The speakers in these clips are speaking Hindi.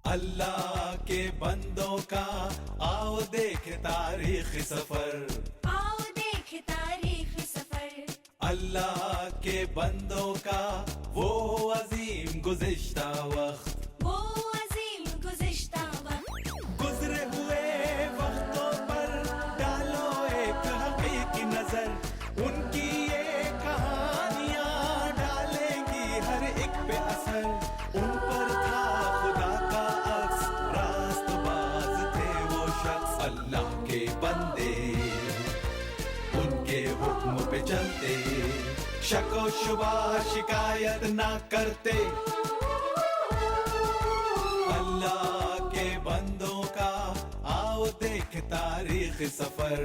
अल्लाह के बंदों का आओ देखे तारीख सफर, आओ देखे तारीख सफर। अल्लाह के बंदों का वो अजीम गुज़िश्ता वक्त, वो अजीम गुज़िश्ता वक्त। गुजरे हुए वक्तों पर डालो एक हकीकी नजर, उनकी ये कहानियां डालेंगी हर एक पे असर। उन पर था खुदा का अक्स, रास्तबाज थे वो शख्स। अल्लाह के बंदे उनके हुक्म पे चलते, शको शुबा शिकायत ना करते। अल्लाह के बंदों का आओ देख तारीख सफर।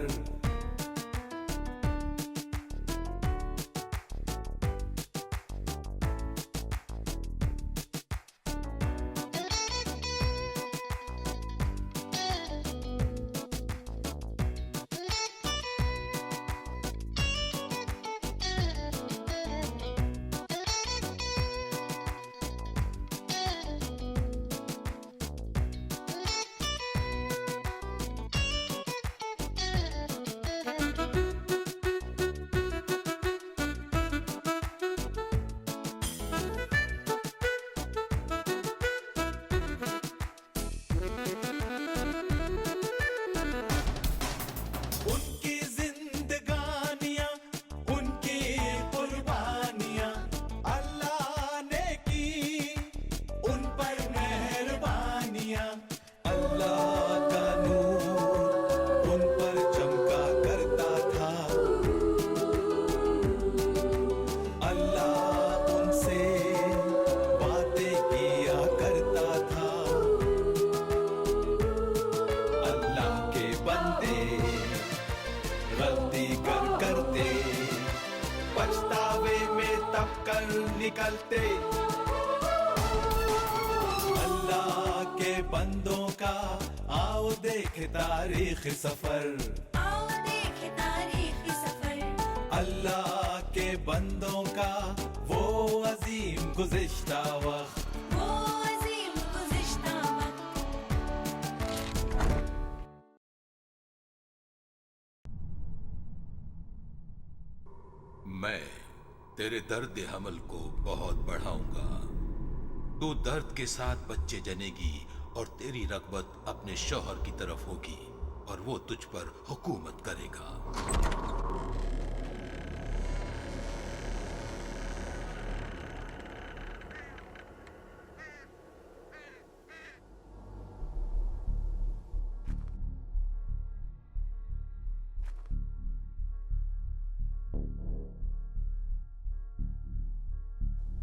उनकी जिंदगानियां, उनकी कुर्बानियां, अल्लाह ने की उन पर मेहरबानियां। अल्लाह का नूर उन पर चमका करता था, अल्लाह उनसे बातें किया करता था। अल्लाह के बंदे गलती करते, पछतावे में तब कर निकलते। अल्लाह के बंदों का आओ देखे तारीख सफर, आओ देखे तारीख सफर। अल्लाह के बंदों का वो अजीम गुज़िश्ता वक्त। वो अजीम गुज़िश्ता वक्त। मैं तेरे दर्द हमल को बहुत बढ़ाऊंगा। तू दर्द के साथ बच्चे जनेगी और तेरी रग़बत अपने शौहर की तरफ होगी और वो तुझ पर हुकूमत करेगा।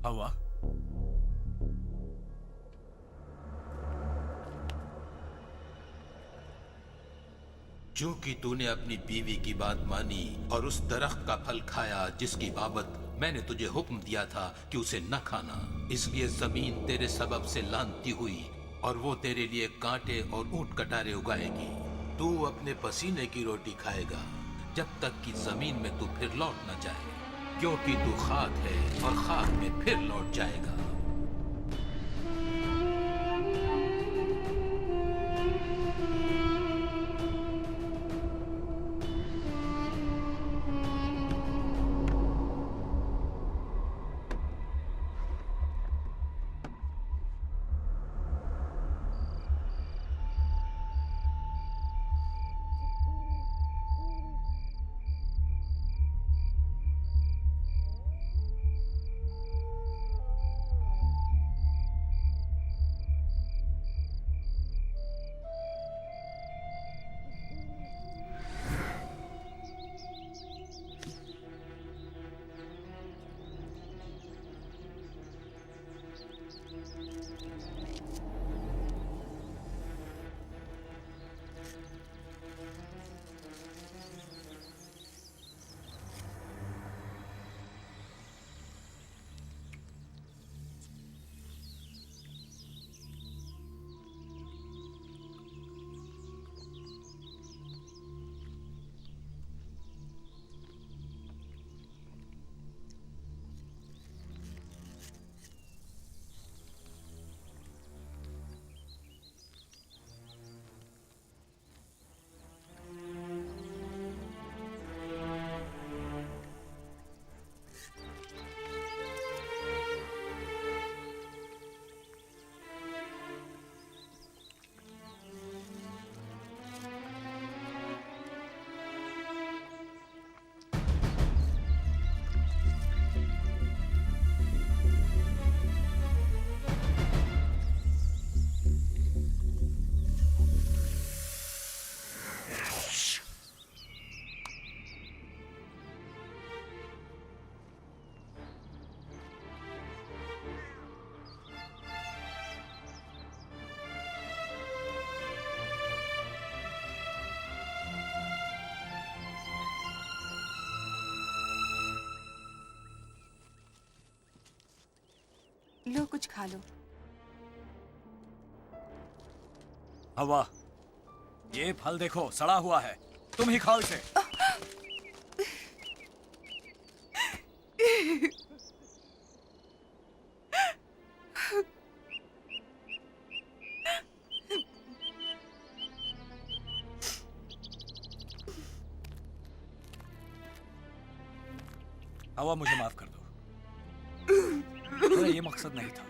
हवा, चूंकि तूने अपनी बीवी की बात मानी और उस दरख्त का फल खाया जिसकी बाबत मैंने तुझे हुक्म दिया था कि उसे न खाना, इसलिए जमीन तेरे सबब से लानती हुई और वो तेरे लिए कांटे और ऊंट कटारे उगाएगी। तू अपने पसीने की रोटी खाएगा जब तक कि जमीन में तू फिर लौट न जाए, क्योंकि तू खाक है और खाक में फिर लौट जाएगा। लो कुछ खा लो। हवा, ये फल देखो सड़ा हुआ है, तुम ही खाओ इसे। हवा, मुझे माफ कर दो, मेरा ये मकसद नहीं था।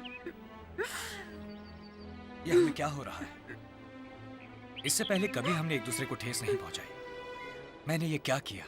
ये हमें क्या हो रहा है? इससे पहले कभी हमने एक दूसरे को ठेस नहीं पहुंचाई। मैंने ये क्या किया?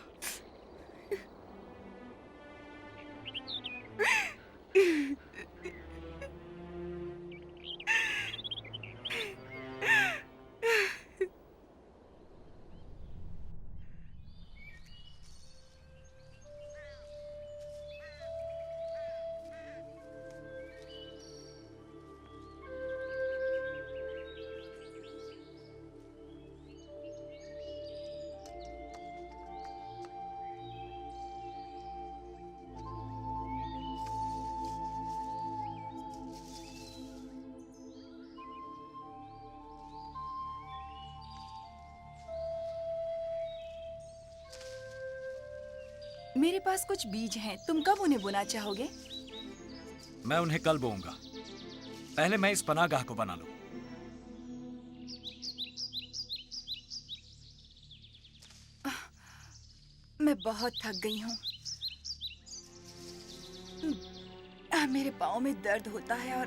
मेरे पास कुछ बीज हैं, तुम कब उन्हें बोना चाहोगे? मैं उन्हें कल बोऊंगा। पहले मैं इस पनाहगाह को बना लूं। मैं बहुत थक गई हूँ। मेरे पाँव में दर्द होता है और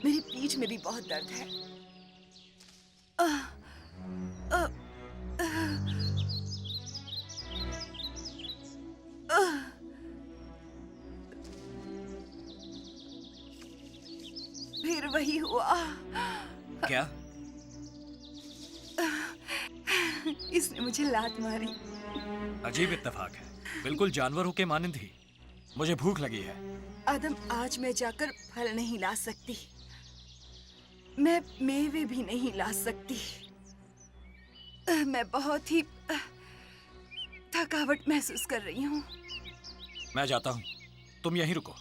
मेरी पीठ में भी बहुत दर्द है। फिर वही हुआ। क्या? इसने मुझे लात मारी। अजीब इत्तेफाक है, बिल्कुल जानवरों के मानिंद ही। मुझे भूख लगी है। आदम, आज मैं जाकर फल नहीं ला सकती। मैं मेवे भी नहीं ला सकती। मैं बहुत ही थकावट महसूस कर रही हूँ। मैं जाता हूँ, तुम यहीं रुको,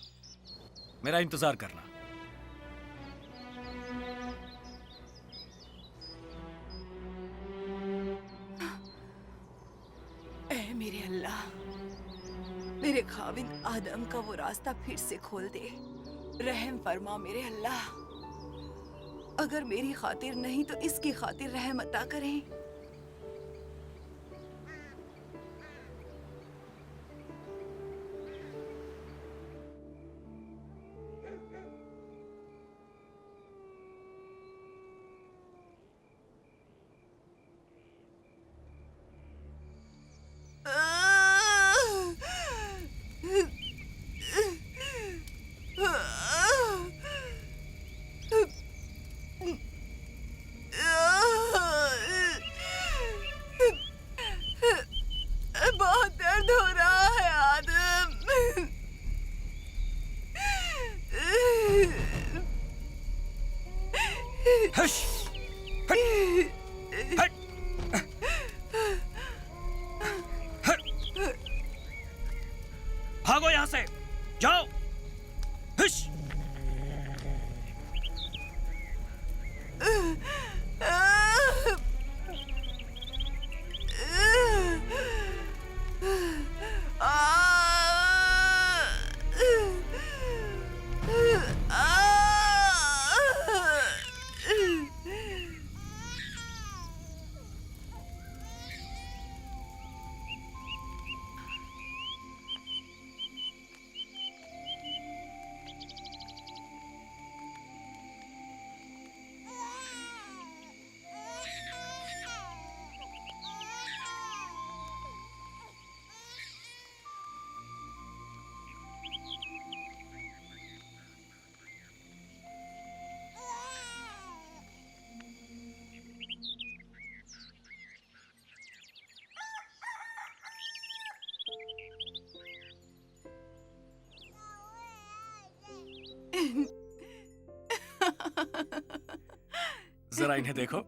मेरा इंतजार करना। ऐ मेरे अल्लाह, मेरे खाविंद आदम का वो रास्ता फिर से खोल दे। रहम फरमा मेरे अल्लाह। अगर मेरी खातिर नहीं तो इसकी खातिर रहम अता करें। बहुत दर्द हो रहा है आदम। हश! हट! हट! हट! भागो यहां से, जाओ। हश! जरा इन्हें देखो,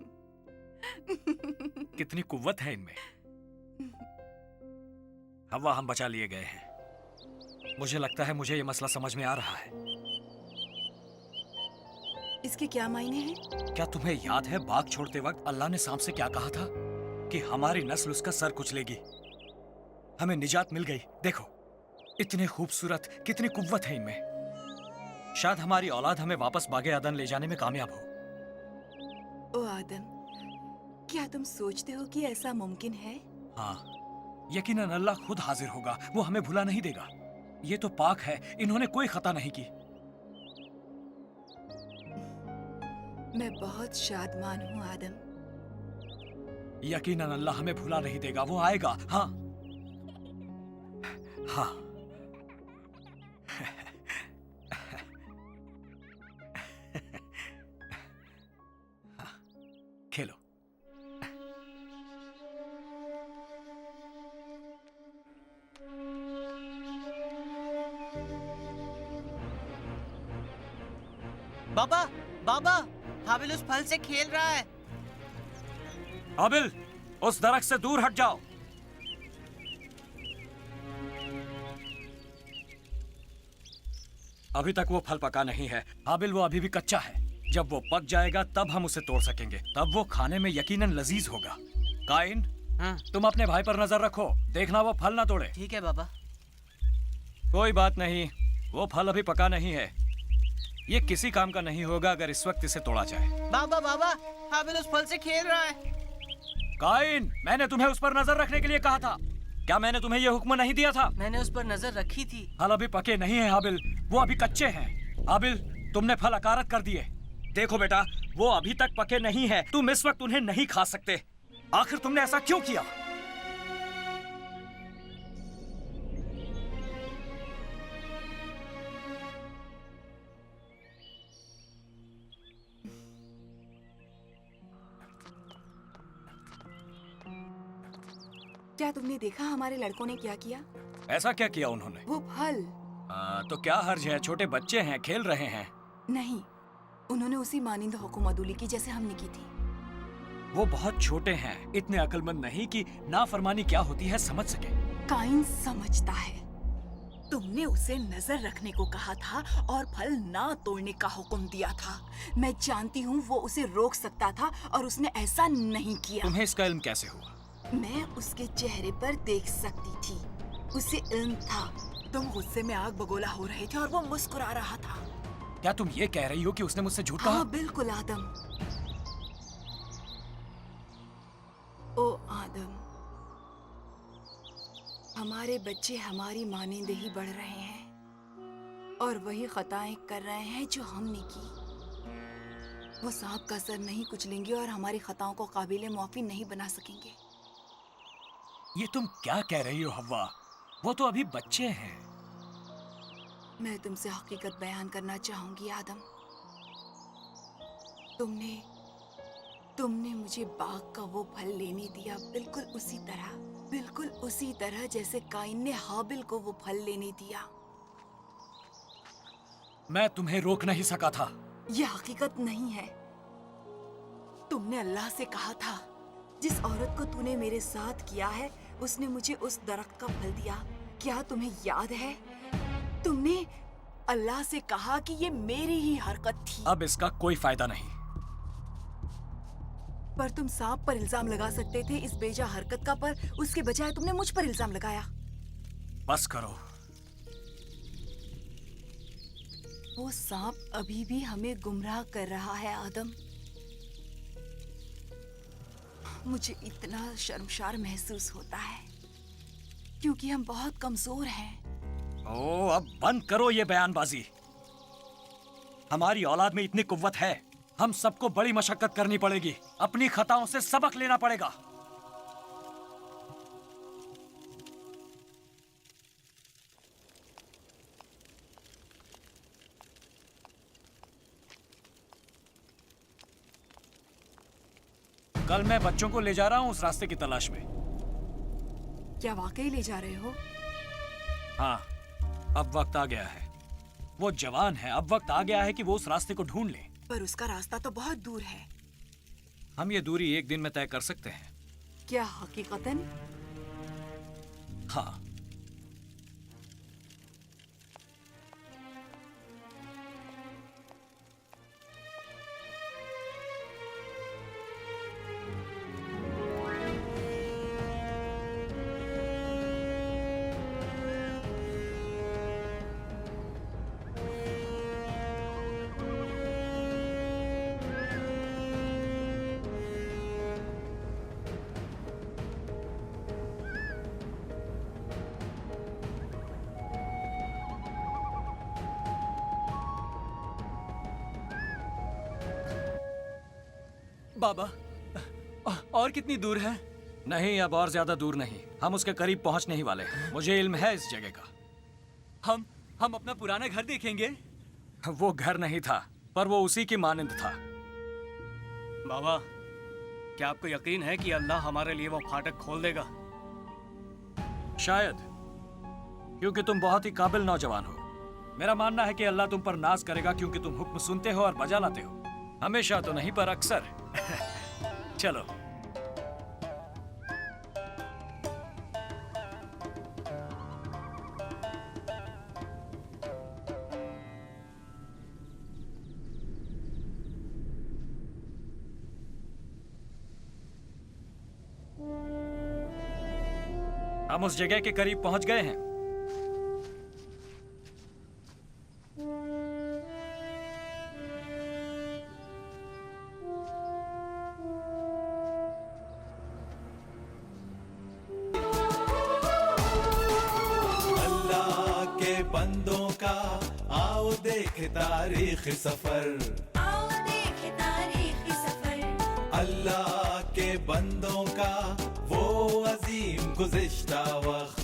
कितनी कुव्वत है इनमें। हवा, हम बचा लिए गए हैं। मुझे लगता है मुझे ये मसला समझ में आ रहा है। इसके क्या मायने हैं? क्या तुम्हें याद है बाग छोड़ते वक्त अल्लाह ने सांप से क्या कहा था? कि हमारी नस्ल उसका सर कुचलेगी। हमें निजात मिल गई। देखो इतने खूबसूरत, कितनी कुव्वत है इनमें। शायद हमारी औलाद हमें वापस बागे अदन ले जाने में कामयाब हो। ओ आदम, क्या तुम सोचते हो कि ऐसा मुमकिन है? हाँ, यकीनन अल्लाह खुद हाजिर होगा। वो हमें भुला नहीं देगा। ये तो पाक है, इन्होंने कोई खता नहीं की। मैं बहुत शादमान हूँ आदम। यकीनन अल्लाह हमें भुला नहीं देगा। वो आएगा। हाँ हाँ। खेलो। बाबा, बाबा, हाबिल उस फल से खेल रहा है। हाबिल, उस दरख्त से दूर हट जाओ। अभी तक वो फल पका नहीं है हाबिल, वो अभी भी कच्चा है। जब वो पक जाएगा तब हम उसे तोड़ सकेंगे। तब वो खाने में यकीनन लजीज होगा। काइन, हाँ, तुम अपने भाई पर नजर रखो, देखना वो फल ना तोड़े। ठीक है बाबा। कोई बात नहीं, वो फल अभी पका नहीं है। ये किसी काम का नहीं होगा अगर इस वक्त इसे तोड़ा जाए। बाबा, बाबा, हाबिल उस फल से खेल रहा है। काइन, मैंने तुम्हें उस पर नजर रखने के लिए कहा था। क्या मैंने तुम्हें यह हुक्म नहीं दिया था? मैंने उस पर नजर रखी थी। फल अभी पके नहीं है हाबिल, वो अभी कच्चे हैं। हाबिल, तुमने फल अकारत कर दिए। देखो बेटा, वो अभी तक पके नहीं है। तुम इस वक्त उन्हें नहीं खा सकते। आखिर तुमने ऐसा क्यों किया? क्या तुमने देखा हमारे लड़कों ने क्या किया? ऐसा क्या किया उन्होंने? वो फल। तो क्या हर्ज है? छोटे बच्चे हैं, खेल रहे हैं। नहीं, उन्होंने उसी मानिंद हुक्म अदूली की जैसे हमने की थी। वो बहुत छोटे हैं, इतने अक्लमंद नहीं कि नाफरमानी क्या होती है समझ सके। काइन समझता है। तुमने उसे नजर रखने को कहा था और फल ना तोड़ने का हुक्म दिया था। मैं जानती हूँ वो उसे रोक सकता था और उसने ऐसा नहीं किया। तुम्हें इसका इल्म कैसे हुआ? मैं उसके चेहरे पर देख सकती थी। उसे इल्म था। तुम गुस्से में आग बगोला हो रहे थे और वो मुस्कुरा रहा था। क्या तुम ये कह रही हो कि उसने मुझसे झूठ कहा? हाँ बिल्कुल आदम। ओ आदम, हमारे बच्चे हमारी मानिंद ही बढ़ रहे हैं और वही खताएं कर रहे हैं जो हमने की। वो सांप का सर नहीं कुचलेंगे और हमारी खताओं को काबिले मुआफी नहीं बना सकेंगे। ये तुम क्या कह रही हो हव्वा? वो तो अभी बच्चे हैं। मैं तुमसे हकीकत बयान करना चाहूंगी आदम। तुमने मुझे बाग का वो फल लेने दिया, बिल्कुल उसी तरह जैसे काइन ने हाबिल को वो फल लेने दिया। मैं तुम्हें रोक नहीं सका था। ये हकीकत नहीं है। तुमने अल्लाह से कहा था, जिस औरत को तूने मेरे साथ किया है उसने मुझे उस दरख्त का फल दिया। क्या तुम्हें याद है? तुमने अल्लाह से कहा कि ये मेरी ही हरकत थी। अब इसका कोई फायदा नहीं। पर तुम सांप पर इल्जाम लगा सकते थे इस बेजा हरकत का, पर उसके बजाय तुमने मुझ पर इल्जाम लगाया। बस करो। वो सांप अभी भी हमें गुमराह कर रहा है आदम। मुझे इतना शर्मशार महसूस होता है क्योंकि हम बहुत कमजोर हैं। ओ, अब बंद करो ये बयानबाजी। हमारी औलाद में इतनी कुव्वत है। हम सबको बड़ी मशक्कत करनी पड़ेगी। अपनी खताओं से सबक लेना पड़ेगा। कल मैं बच्चों को ले जा रहा हूं उस रास्ते की तलाश में। क्या वाकई ले जा रहे हो? हाँ, अब वक्त आ गया है। वो जवान है, अब वक्त आ गया है कि वो उस रास्ते को ढूंढ ले। पर उसका रास्ता तो बहुत दूर है। हम ये दूरी एक दिन में तय कर सकते हैं। क्या हकीकतन? हाँ। बाबा, और कितनी दूर है? नहीं, अब और ज्यादा दूर नहीं, हम उसके करीब पहुंचने ही वाले हैं। मुझे इल्म है इस जगह का। हम अपना पुराना घर देखेंगे? वो घर नहीं था, पर वो उसी की मानंद था। बाबा, क्या आपको यकीन है कि अल्लाह हमारे लिए वो फाटक खोल देगा? शायद, क्योंकि तुम बहुत ही काबिल नौजवान हो। मेरा मानना है कि अल्लाह तुम पर नाज करेगा क्योंकि तुम हुक्म सुनते हो और बजा लाते हो। हमेशा तो नहीं, पर अक्सर। चलो। हम उस जगह के करीब पहुंच गए हैं। अल्लाह के बंदों का आओ देख तारीख सफर, आओ देखे तारीखी सफर। अल्लाह के बंदों का वो अजीम गुज़िश्ता वक्त।